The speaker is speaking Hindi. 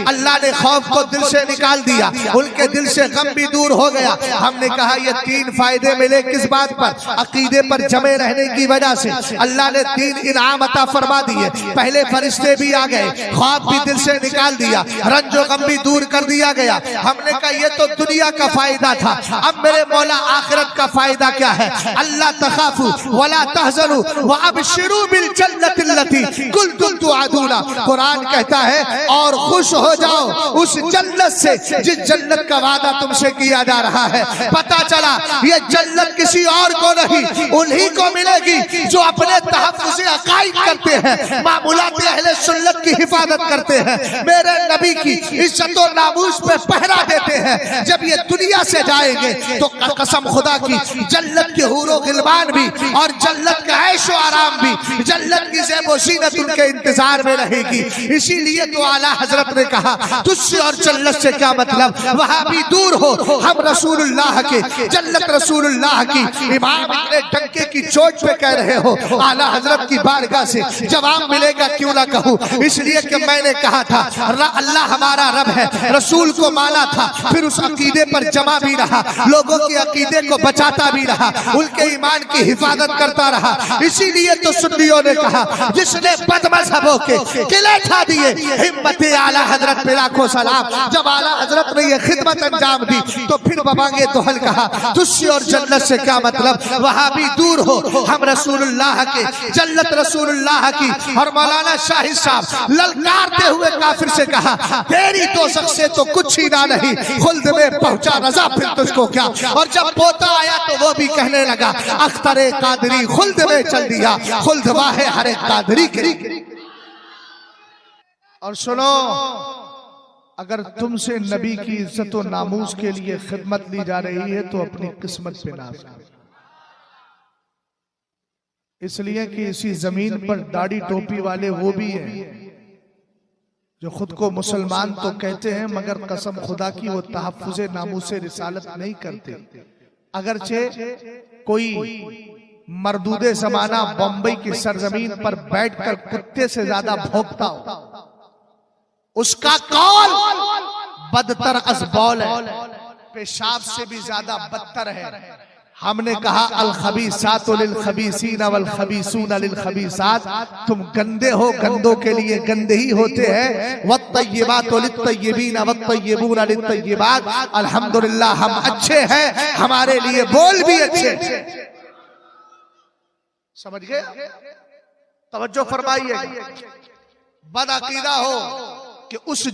अल्लाह ने खौफ को दिल से निकाल दिया, उनके दिल से गम भी दूर हो गया। हमने कहा ये 3 फायदे मिले किस बात पर? अकीदे पर जमे रहने की वजह से अल्लाह ने 3 इनाम अता फरमा दिए। पहले फरिश्ते भी आ गए, खौफ भी दिल से निकाल दिया, रंजो गम भी दूर कर दिया गया। हमने कहा ये तो दुनिया का फायदा था, अब मेरे मौला आखिरत का फायदा क्या है? अल्लाह तखाफू वला तहज़नु व अबशिरू बिल जन्नतिल्लती कुंतुम तुअदूना। कुरान कहता है और खुश हो जाओ उस जन्नत से जिस जन्नत का वादा तुमसे किया जा रहा है। पता चला ये जन्नत किसी और को नहीं, उन्हीं को मिलेगी जो अपने तहफ़्फ़ुज़ अक़ाइद करते हैं, मामूलात अहले सुन्नत की हिफाजत करते हैं, मेरे नबी की इज्जत और नामूस पे पहरा देते हैं। जब ये दुनिया से जाएंगे तो कसम खुदा की जन्नत के हूरो गिलमान भी और जन्नत का ऐशो आराम भी, जन्नत की ज़ेबो ज़ीनत उनके इंतजार में रहेगी। इसीलिए तो आला हजरत ने कहा तुझसे और जन्नत से क्या मतलब, वहां भी दूर हो, हम रसूलुल्लाह के जन्नत रसूलुल्लाह की इमाम इतने डंके की चोट पे कह रहे हो। आला हजरत की बारगाह से जवाब मिलेगा क्यों ना कहूँ, इसलिए कि मैंने कहा था अल्लाह हमारा रब है, रसूल को माना था, फिर उस अकीदे पर जमा भी रहा, लोगों के अकीदे को बचाता भी रहा, उनके ईमान की हिफाजत करता रहा। इसीलिए तो सुन्नियों ने कहा जिसने बदमज़हबों के किले ठा दिए, हिम्मते आला हजरत पे लाखों सलाम। जब आला हजरत ने ये खिदमत अंजाम दी तो फिर बबांगे दोहल कहा तुझसे और जन्नत से क्या मतलब, वहां भी दूर हो, हम रसूलुल्लाह के जन्नत रसूलुल्लाह की। और मौलाना शाहिद साहब ललकारते हुए काफिर से कहा तेरी दोज़ख से तो कुछ ही ना नहीं, खुल्द में पहुंचा रजा फिर तुझको क्या। और जब पोता आया तो वो भी कहने लगा अख्तरे कादरी खुल्द में चल दिया, खुल्द वाहे हरे कादरी के। और सुनो, अगर तुमसे नबी की इज्जत और नामूस के लिए खिदमत ली जा रही है तो अपनी किस्मत पे नाज करो, इसलिए कि इसी जमीन पर दाढ़ी टोपी वाले वो भी हैं जो खुद को मुसलमान तो कहते हैं मगर कसम खुदा की वो तहफ़्फ़ुज़ नामूसे रिसालत नहीं करते। अगरचे कोई मरदूदे जमाना बम्बई की सरजमीन पर बैठकर कुत्ते से ज्यादा भौंकता हो, उसका कौल बदतर अज़बौल है, पेशाब से भी ज्यादा बदतर है। हमने कहा अल खबीसातु लिल खबीसीन वल खबीसून लिल खबीसात, तुम गंदे हो, गंदों के लिए गंदे ही होते हैं। वत तय्यबातु लित तय्यबीन वत तय्यबून लित तय्यबात। अल्हम्दुलिल्लाह हम अच्छे हैं, हमारे लिए बोल भी अच्छे। समझ गए? तवज्जो फरमाइए। बदअकीदा हो कि उस